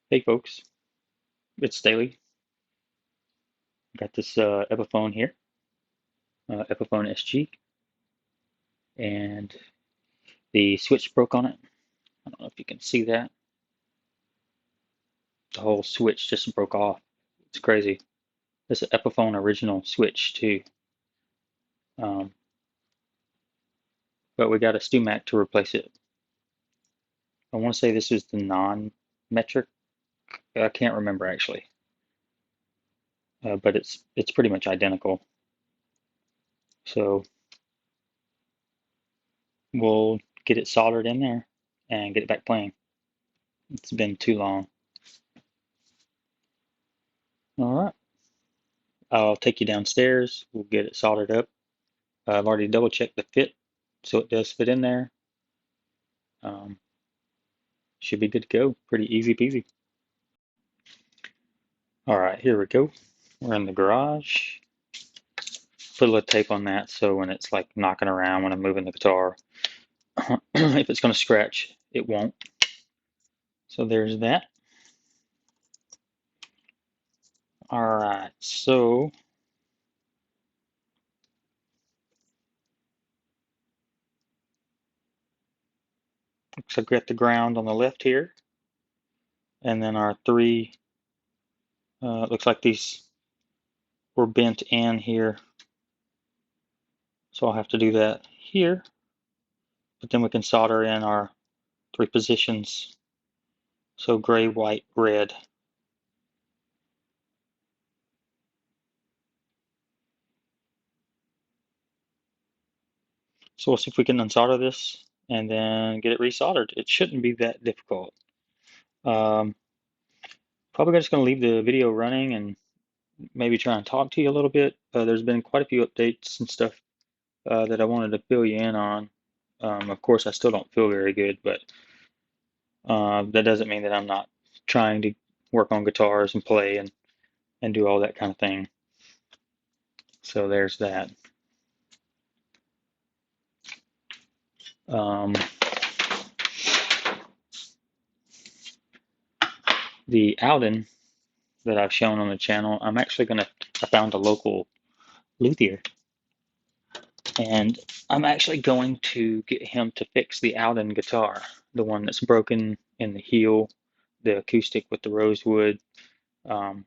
Hey folks, it's Staley. Got this Epiphone here, Epiphone SG, and the switch broke on it. I don't know if you can see that. The whole switch just broke off. It's crazy. This is an Epiphone original switch too, um, but we got a stewmac to replace it. I want to say this is the non-metric. I can't remember actually, but it's pretty much identical. So we'll get it soldered in there and get it back playing. It's been too long. All right. I'll take you downstairs. We'll get it soldered up. I've already double checked the fit, so it does fit in there. Um, should be good to go. Pretty easy peasy. All right, here we go. We're in the garage. Put a little tape on that so when it's like knocking around when I'm moving the guitar, if it's going to scratch, it won't. So there's that. All right, so looks like we got the ground on the left here, and then our three. Looks like these were bent in here, so I'll have to do that here. But then we can solder in our three positions. So gray, white, red. So we'll see if we can unsolder this and then get it resoldered. It shouldn't be that difficult. Um, Probably just going to leave the video running and maybe try and talk to you a little bit. There's been quite a few updates and stuff that I wanted to fill you in on. Of course, I still don't feel very good, but that doesn't mean that I'm not trying to work on guitars and play and do all that kind of thing. So there's that. Um, the auden that I've shown on the channel, I found a local luthier, and I'm actually going to get him to fix the auden guitar, the one that's broken in the heel, the acoustic with the rosewood. Um,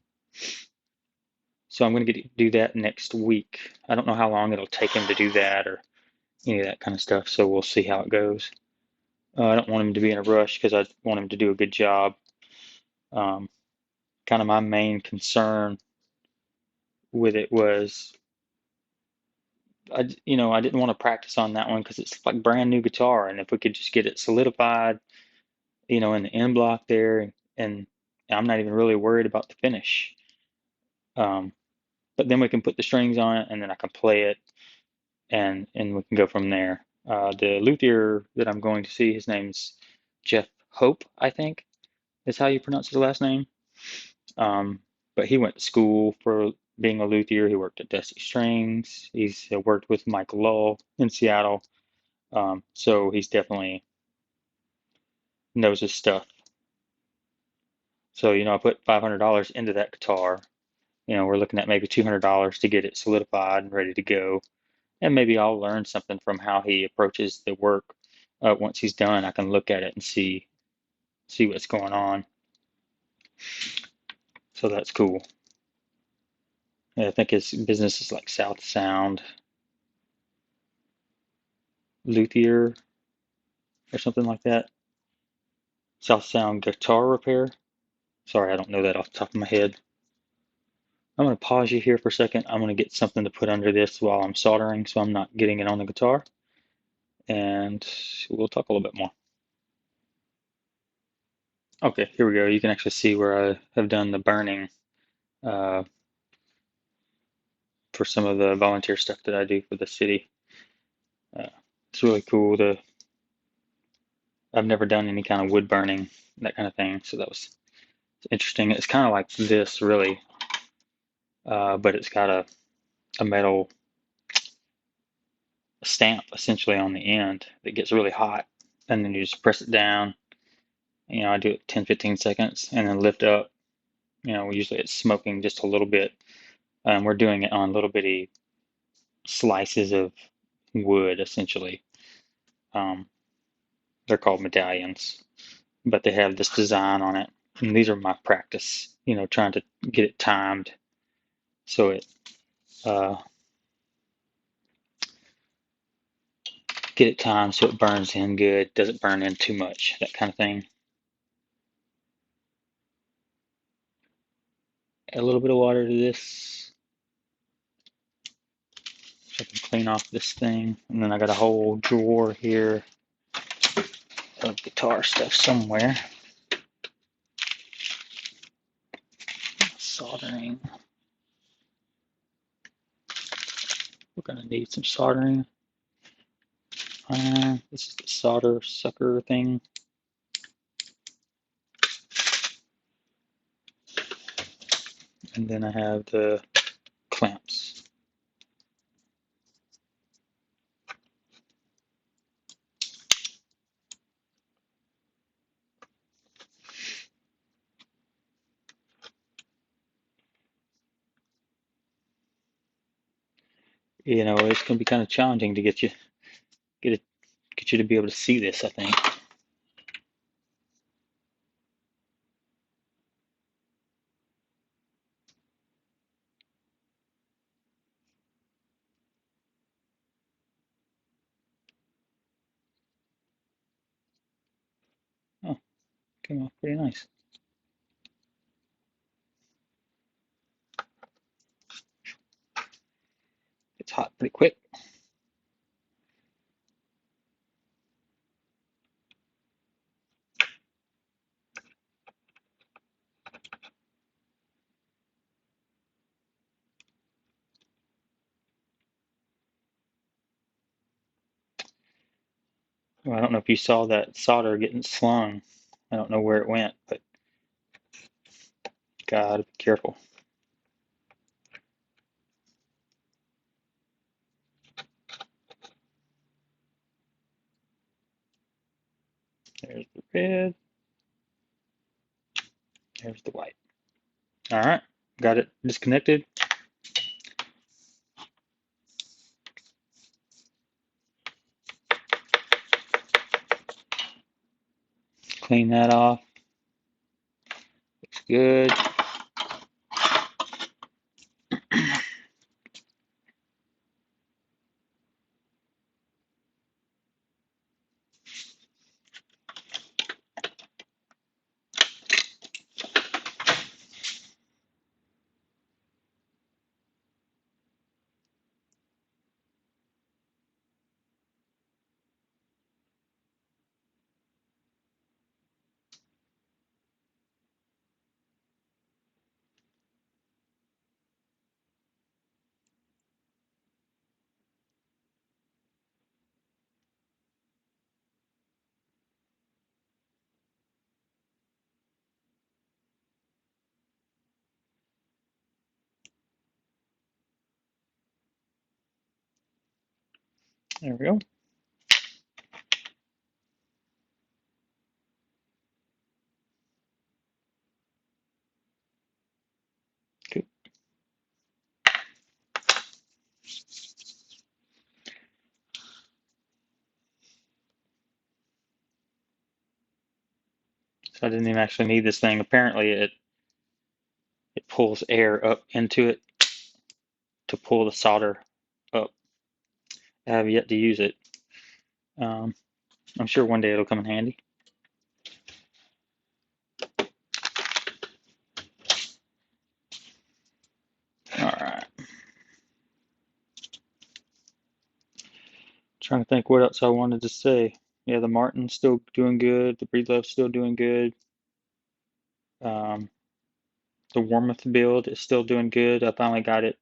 so I'm going to do that next week. I don't know how long it'll take him to do that or any of that kind of stuff, so we'll see how it goes. I don't want him to be in a rush because I want him to do a good job. Kind of my main concern with it was I didn't want to practice on that one because it's like brand new guitar, and if we could just get it solidified, in the end block there, and I'm not even really worried about the finish. Um, but then we can put the strings on it, and then I can play it, and we can go from there. The luthier that I'm going to see, his name's Jeff Hope, I think is how you pronounce his last name. But he went to school for being a luthier. He worked at Dusty Strings. He's worked with Mike Lull in Seattle. So he's definitely knows his stuff. So, I put $500 into that guitar. We're looking at maybe $200 to get it solidified and ready to go. And maybe I'll learn something from how he approaches the work. Once he's done, I can look at it and see what's going on. So that's cool. And I think his business is like South Sound Luthier or something like that. South Sound Guitar Repair. Sorry, I don't know that off the top of my head. I'm going to pause you here for a second. I'm going to get something to put under this while I'm soldering so I'm not getting it on the guitar. And we'll talk a little bit more. Okay, here we go. You can actually see where I have done the burning uh, for some of the volunteer stuff that I do for the city. Uh, it's really cool. I've never done any kind of wood burning, that kind of thing. So that was interesting. It's kind of like this, really, but it's got a metal stamp essentially on the end that gets really hot, and then you just press it down You know, I do it 10-15 seconds and then lift up. You know, usually it's smoking just a little bit. We're doing it on little bitty slices of wood, essentially. Um, they're called medallions, but they have this design on it. And these are my practice, you know, trying to get it timed so it uh, so it burns in good, doesn't burn in too much, that kind of thing. Add a little bit of water to this so I can clean off this thing. And then I got a whole drawer here of guitar stuff somewhere. Soldering. We're gonna need some soldering. This is the solder sucker thing. And then I have the clamps. You know, it's gonna be kind of challenging to get you to be able to see this, I think. Oh, came off pretty nice. It's hot pretty quick. Well, I don't know if you saw that solder getting slung. I don't know where it went, but gotta be careful. There's the red. There's the white. All right, got it disconnected. Clean that off. Looks good. There we go. Good. So I didn't even actually need this thing. Apparently it pulls air up into it to pull the solder up. I have yet to use it. I'm sure one day it'll come in handy. All right. Trying to think what else I wanted to say. Yeah, the Martin's still doing good. The Breedlove's still doing good. Um, the Warmouth build is still doing good. I finally got it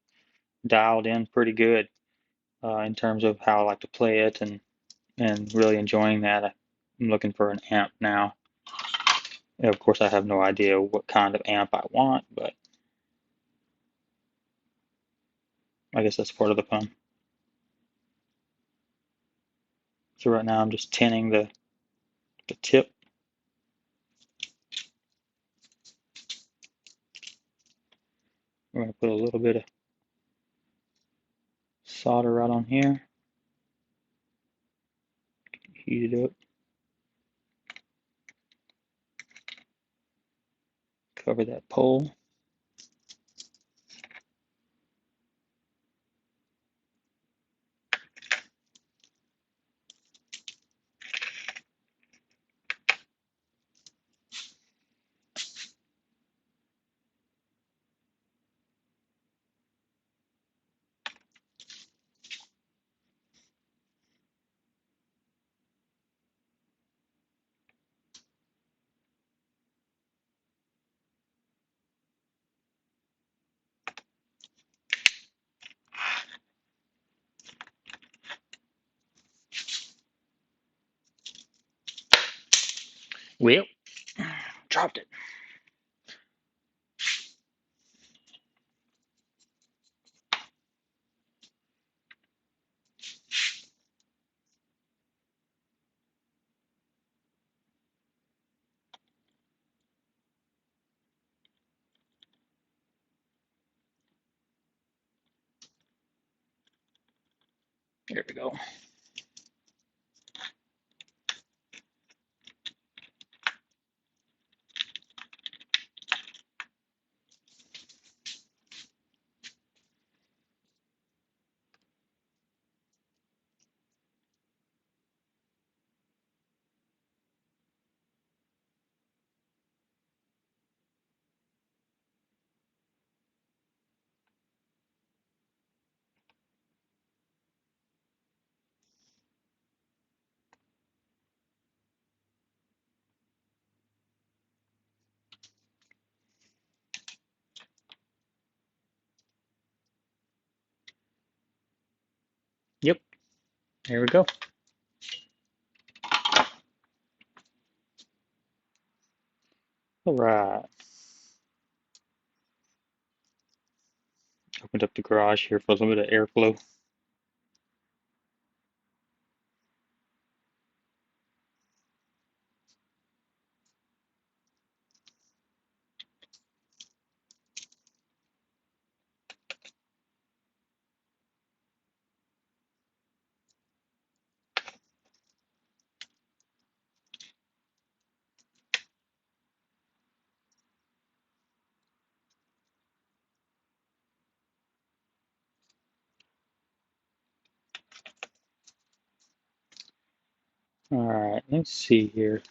dialed in pretty good in terms of how I like to play it and really enjoying that. I'm looking for an amp now. And of course, I have no idea what kind of amp I want, but I guess that's part of the fun. So right now I'm just tinning the tip. We're going to put a little bit of solder right on here. Heat it up. Cover that pole. Well, dropped it. There we go. Yep, there we go. All right. Opened up the garage here for a little bit of airflow. All right, let's see here.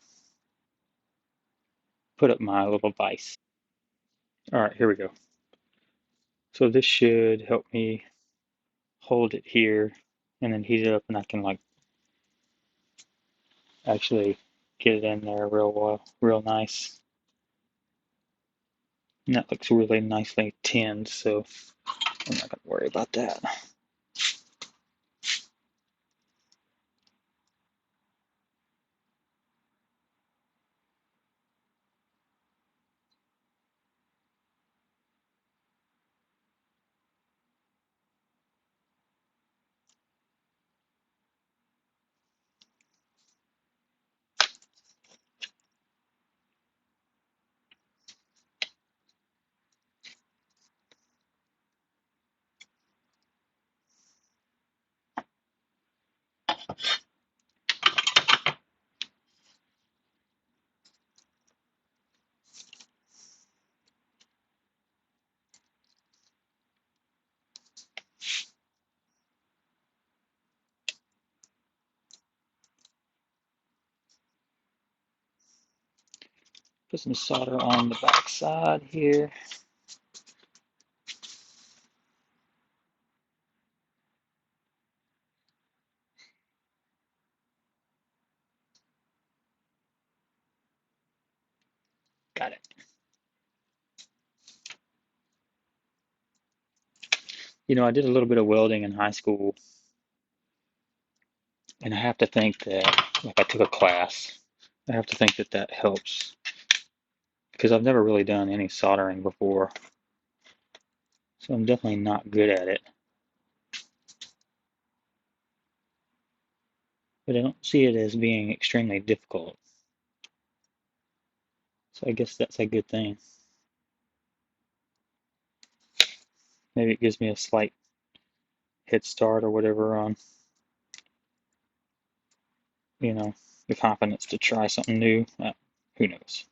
Put up my little vise. All right, here we go. So this should help me hold it here and then heat it up, and I can like actually get it in there real well, real nice. And that looks really nicely tinned, so I'm not gonna worry about that. Put some solder on the back side here. Got it. You know, I did a little bit of welding in high school, and I have to think that, like, I took a class, I have to think that that helps, because I've never really done any soldering before, so I'm definitely not good at it. But I don't see it as being extremely difficult, so I guess that's a good thing. Maybe it gives me a slight head start or whatever on, you know, the confidence to try something new. Who knows?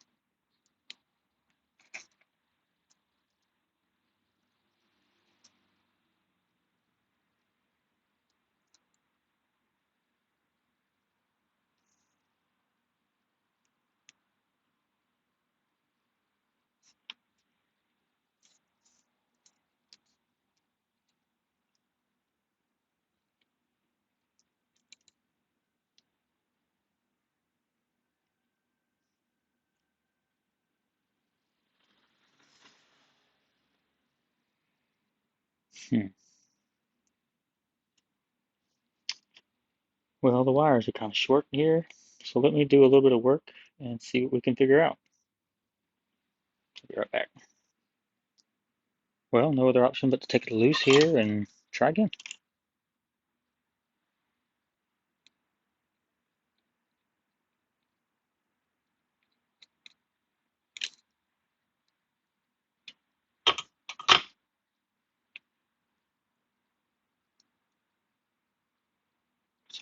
Hmm. Well, the wires are kind of short here, so let me do a little bit of work and see what we can figure out. Be right back. Well, no other option but to take it loose here and try again.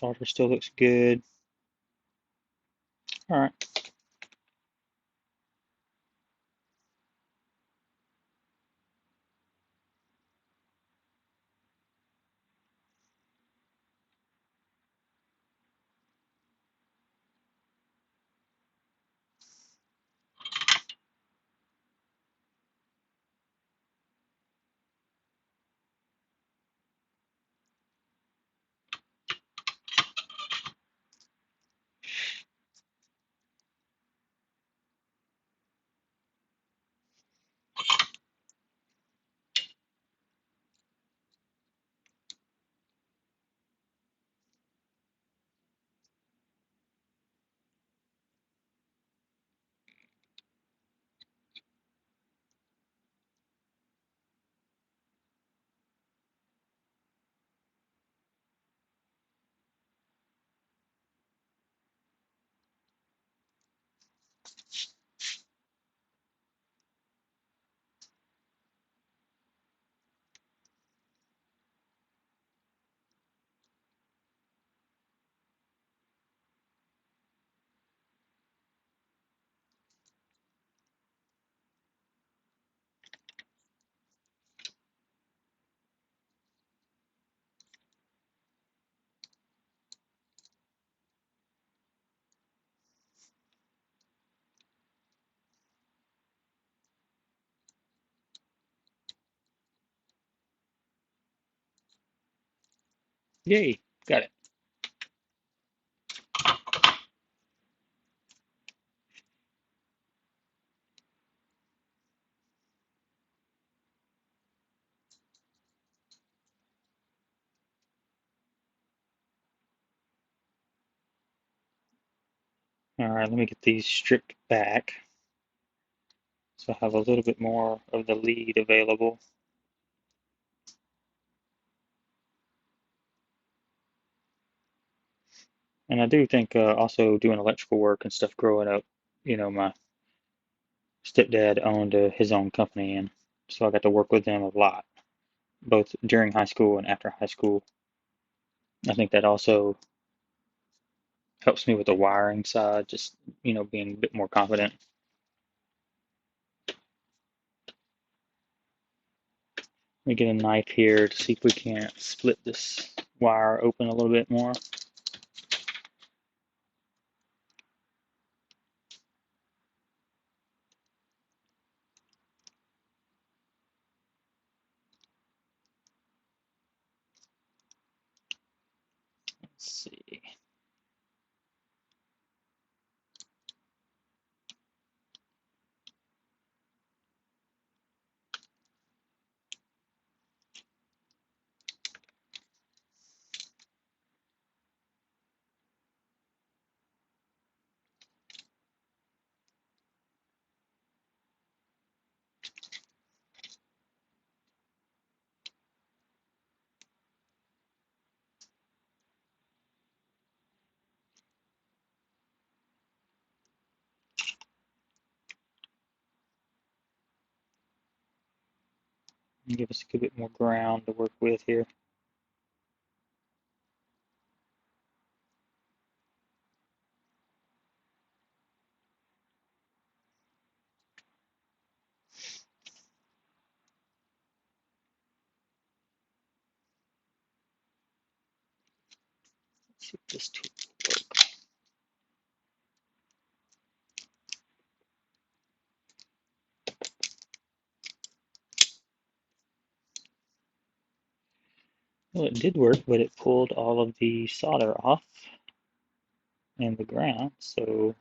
Solder still looks good. All right. Yay, got it. All right, let me get these stripped back so I have a little bit more of the lead available. And I do think also doing electrical work and stuff growing up, my stepdad owned his own company, and so I got to work with them a lot, both during high school and after high school. I think that also helps me with the wiring side, just, being a bit more confident. Let me get a knife here to see if we can't split this wire open a little bit more. Let's see. and give us a good bit more ground to work with here. Let's see if this tool will work. Well, it did work, but it pulled all of the solder off and the ground, so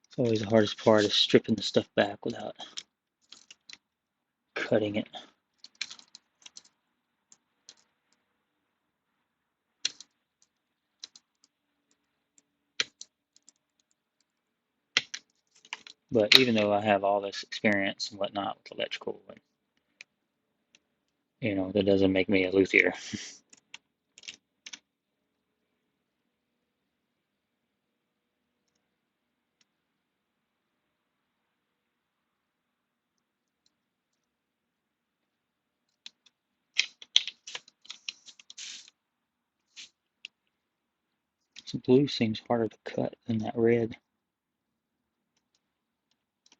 it's always the hardest part is stripping the stuff back without cutting it. But even though I have all this experience and whatnot with electrical, and that doesn't make me a luthier. This blue seems harder to cut than that red.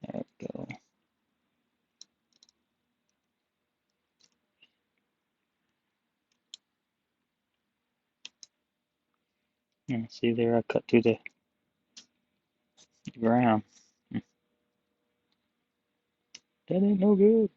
There we go. And see there, I cut through the ground. That ain't no good.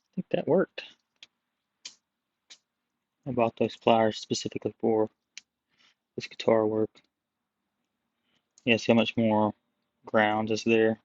I think that worked. I bought those pliers specifically for this guitar work. Yeah, see how much more ground is there.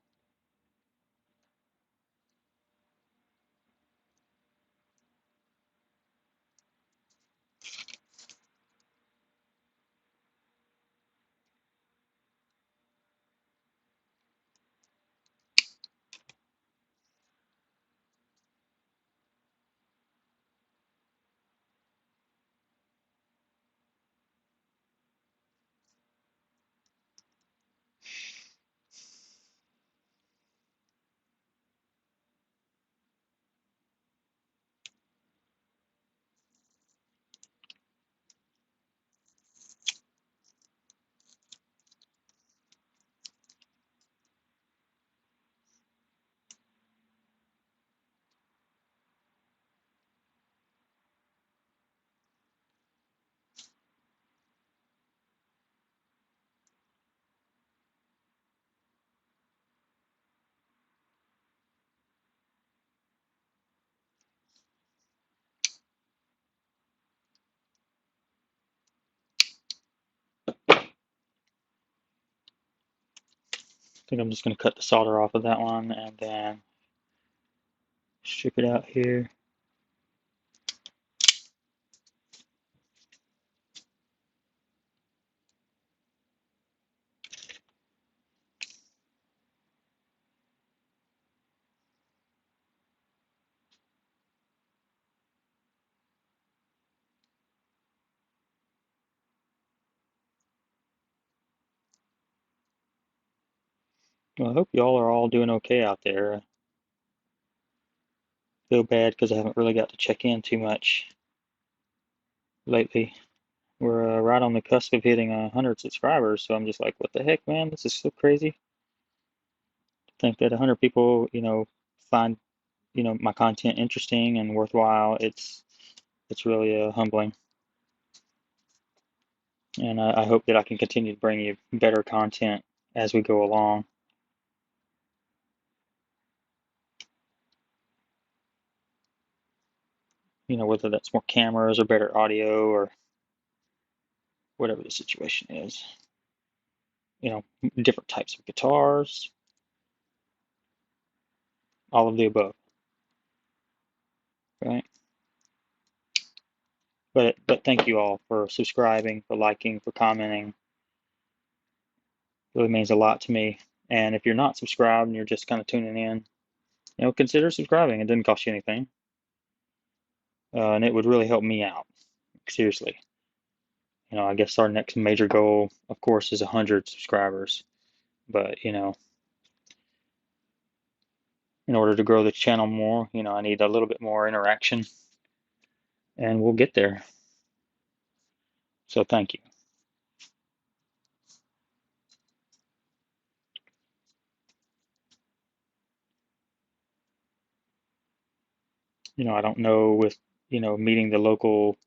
I think I'm just going to cut the solder off of that one and then strip it out here. Well, I hope y'all are all doing okay out there. I feel bad because I haven't really got to check in too much lately. We're right on the cusp of hitting 100 subscribers, so I'm just like, what the heck, man? This is so crazy. To think that 100 people, find, my content interesting and worthwhile. It's really humbling, and I hope that I can continue to bring you better content as we go along. Whether that's more cameras or better audio or whatever the situation is. Different types of guitars, all of the above, right? But thank you all for subscribing, for liking, for commenting. It really means a lot to me. And if you're not subscribed and you're just kind of tuning in, consider subscribing. It doesn't cost you anything, and it would really help me out. Seriously. I guess our next major goal, of course, is 100 subscribers. But in order to grow the channel more, I need a little bit more interaction, and we'll get there. So thank you. I don't know with, meeting the local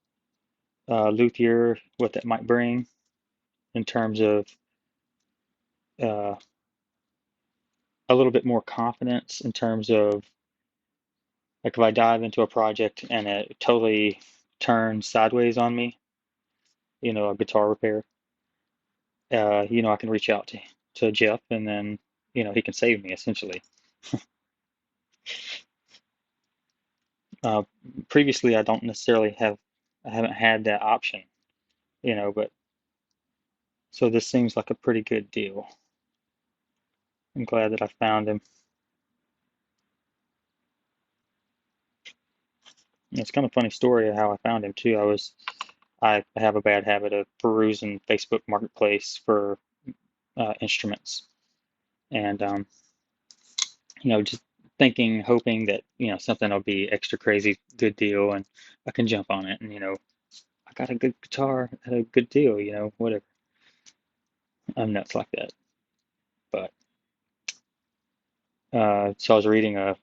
luthier what that might bring in terms of uh, a little bit more confidence in terms of like if I dive into a project and it totally turns sideways on me, a guitar repair, I can reach out to Jeff and then, he can save me essentially. Uh, Previously, I haven't had that option, but so this seems like a pretty good deal. I'm glad that I found him. It's kind of a funny story of how I found him too. I have a bad habit of perusing Facebook Marketplace for instruments, and just thinking, hoping that something will be extra crazy good deal, and I can jump on it, and I got a good guitar at a good deal, whatever. I'm nuts like that. But so I was reading an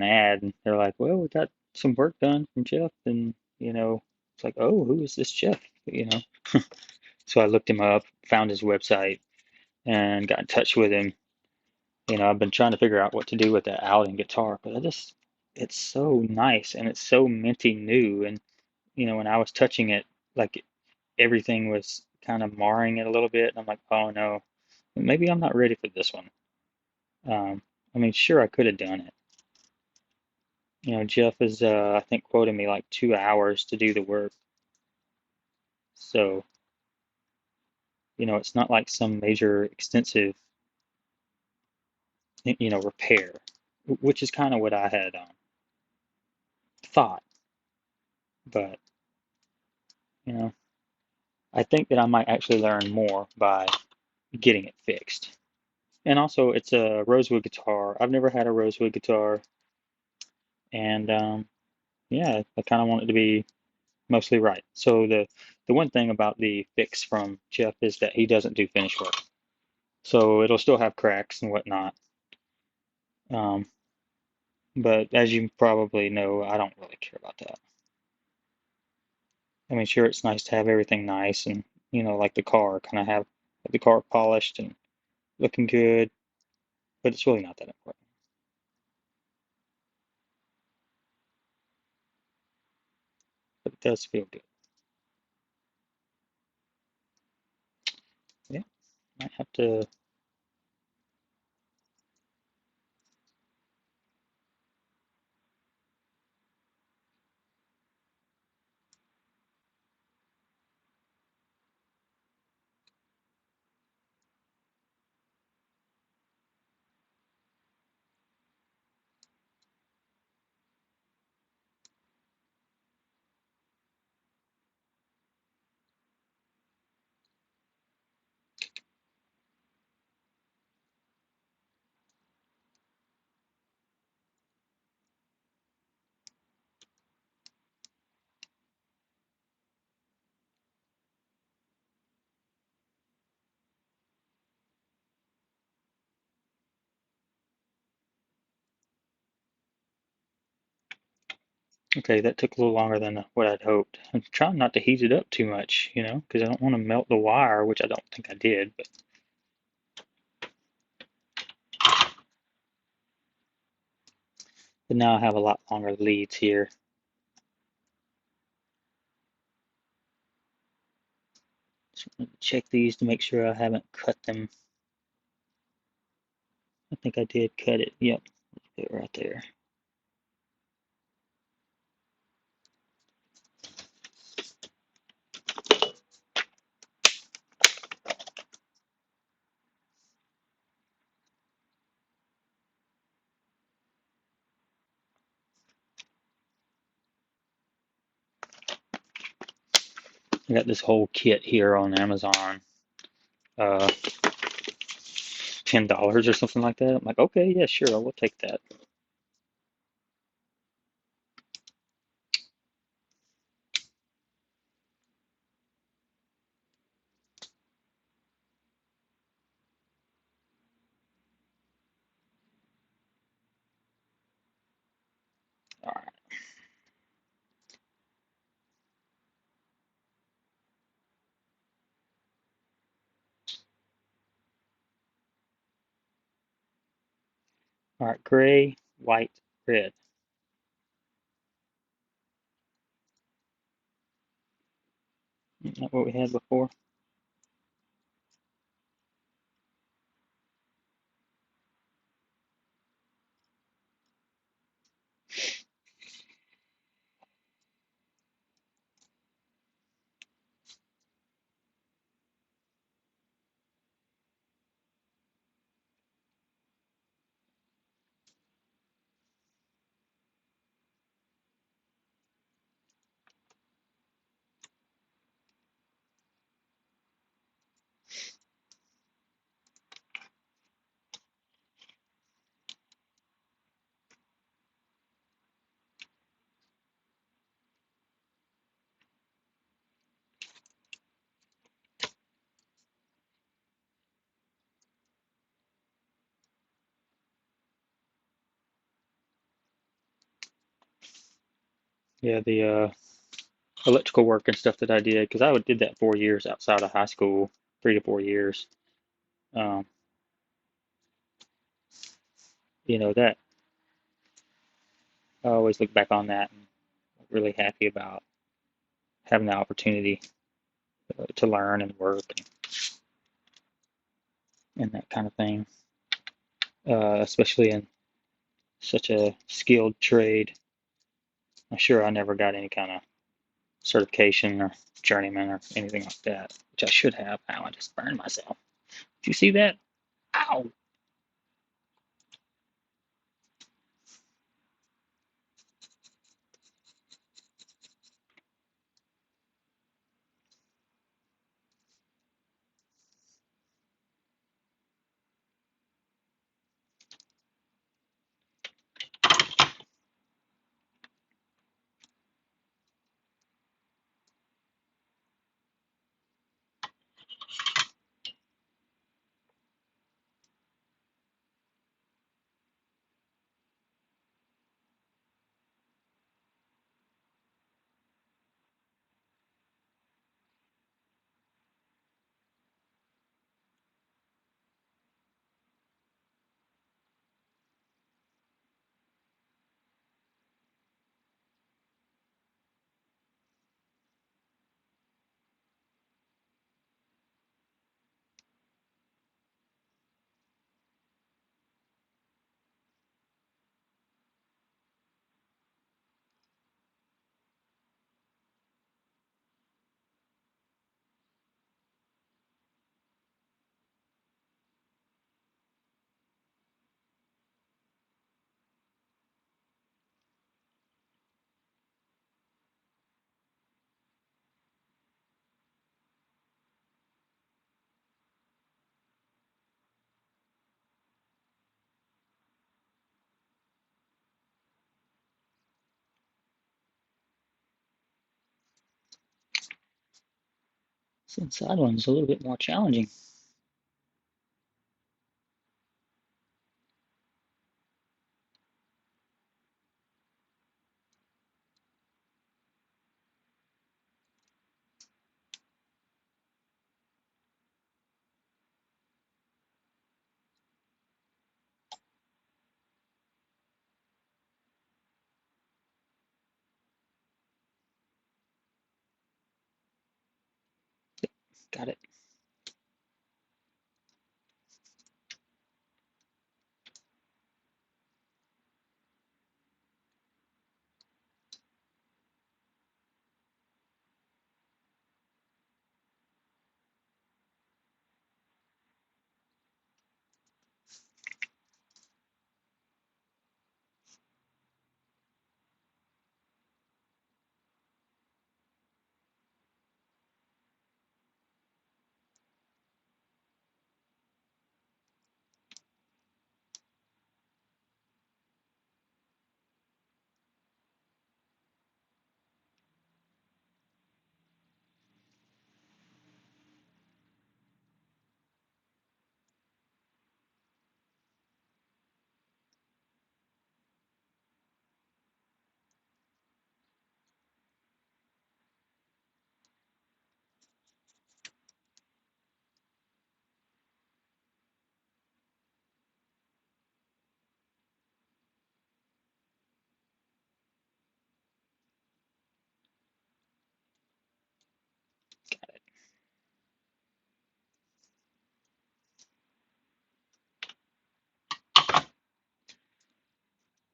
ad, and they're like, "Well, we got some work done from Jeff," and it's like, "Oh, who is this Jeff?" You know. So I looked him up, found his website, and got in touch with him. I've been trying to figure out what to do with that Auden guitar, but it's so nice and it's so minty new. And, when I was touching it, like everything was kind of marring it a little bit. And I'm like, oh no, maybe I'm not ready for this one. I mean, sure, I could have done it. Jeff is, I think, quoting me like 2 hours to do the work. So, it's not like some major extensive, repair, which is kind of what I had thought. But, you know, I think that I might actually learn more by getting it fixed. And also, it's a rosewood guitar. I've never had a rosewood guitar, and yeah, I kind of want it to be mostly right. So the one thing about the fix from Jeff is that he doesn't do finish work, so it'll still have cracks and whatnot. Um, but as you probably know, I don't really care about that. I mean, sure, it's nice to have everything nice and like the car, kind of have the car polished and looking good, but it's really not that important. But it does feel good. Yeah, might have to. Okay, that took a little longer than what I'd hoped. I'm trying not to heat it up too much, you know, because I don't want to melt the wire, which I don't think I did. But now I have a lot longer leads here. Just want to check these to make sure I haven't cut them. I think I did cut it. Yep, it right there. I got this whole kit here on Amazon. Uh, $10 or something like that. I'm like, okay, yeah, sure, I will take that. All right. All right, gray, white, red. Isn't that what we had before? Yeah, the electrical work and stuff that I did, because I did that 4 years outside of high school, 3 to 4 years. Um, that I always look back on that and really happy about having the opportunity to learn and work and that kind of thing, especially in such a skilled trade. I'm sure I never got any kind of certification or journeyman or anything like that, which I should have. Ow, I just burned myself. Did you see that? Ow! This inside one's a little bit more challenging. Got it.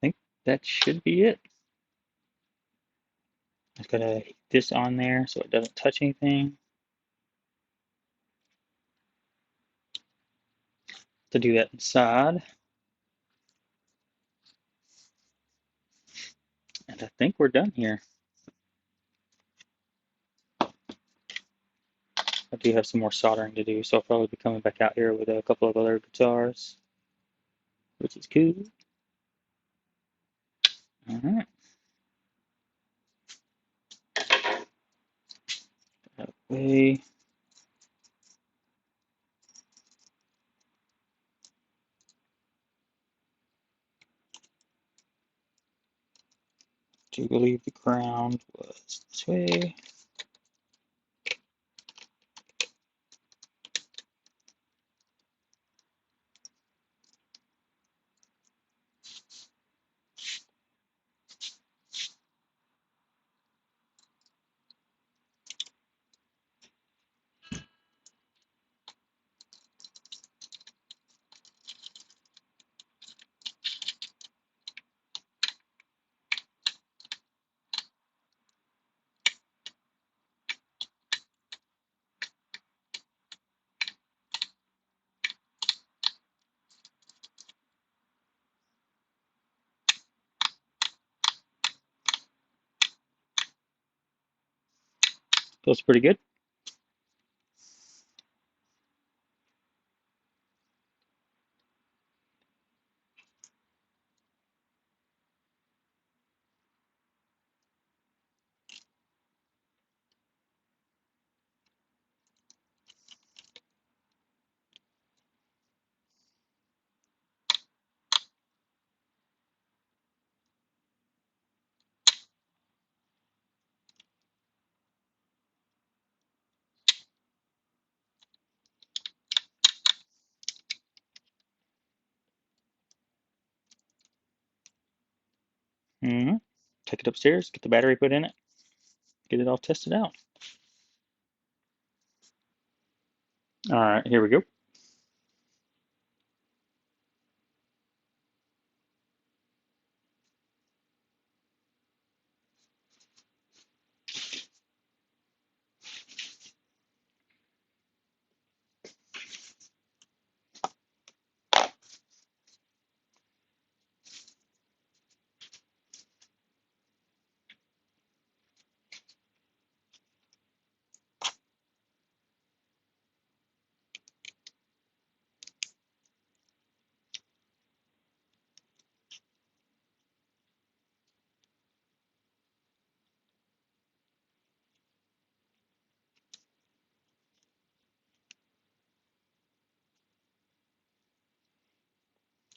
I think that should be it. I'm just gonna heat this on there so it doesn't touch anything. To do that inside. And I think we're done here. I do have some more soldering to do, so I'll probably be coming back out here with a couple of other guitars, which is cool. All right. That way. I do believe the ground was this way. Feels pretty good. Mm-hmm. Take it upstairs, get the battery put in it, get it all tested out. All right, here we go.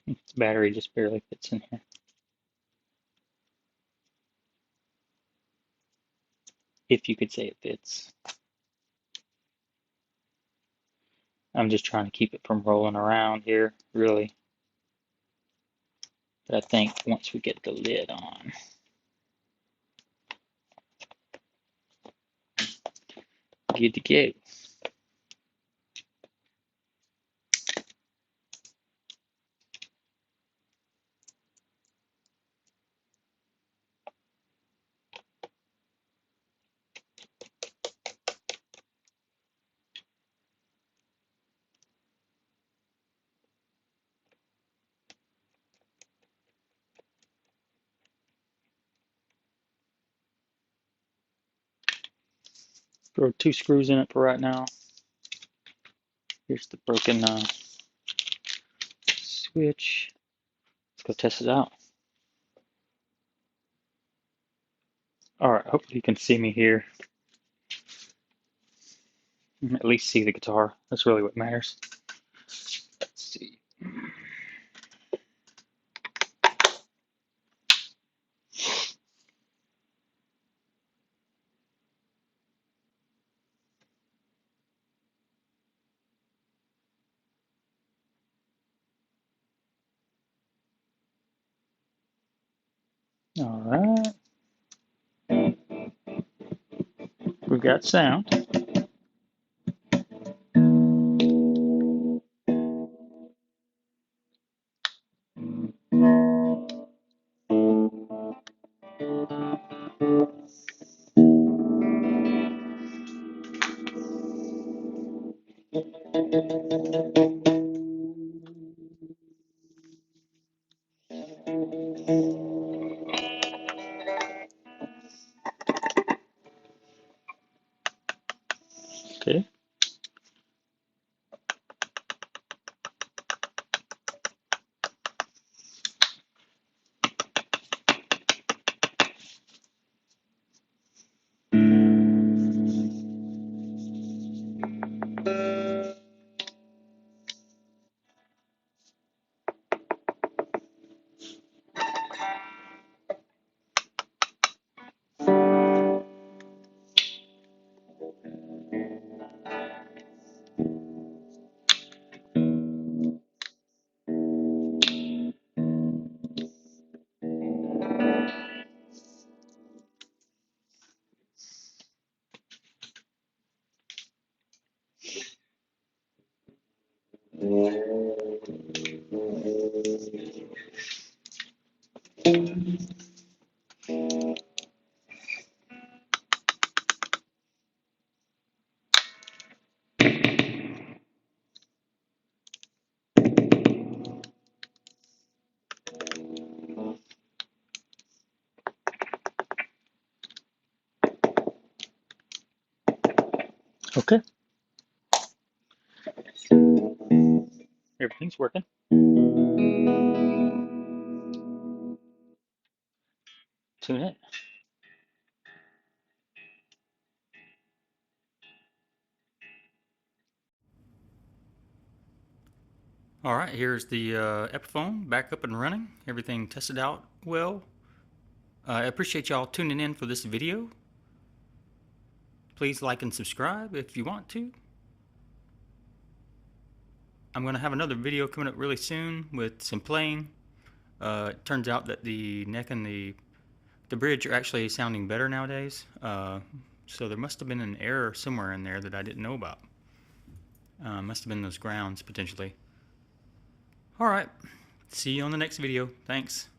The battery just barely fits in here. If you could say it fits. I'm just trying to keep it from rolling around here, really. But I think once we get the lid on, good to go. Throw 2 screws in it for right now. Here's the broken switch. Let's go test it out. Alright, hopefully you can see me here. At least see the guitar. That's really what matters. Let's see. Alright. We've got sound. Okay. Okay. Everything's working. Tune it. Alright, here's the Epiphone back up and running. Everything tested out well. I appreciate y'all tuning in for this video. Please like and subscribe if you want to. I'm going to have another video coming up really soon with some playing. It turns out that the neck and the bridge are actually sounding better nowadays. So there must have been an error somewhere in there that I didn't know about. Must have been those grounds potentially. Alright, see you on the next video. Thanks.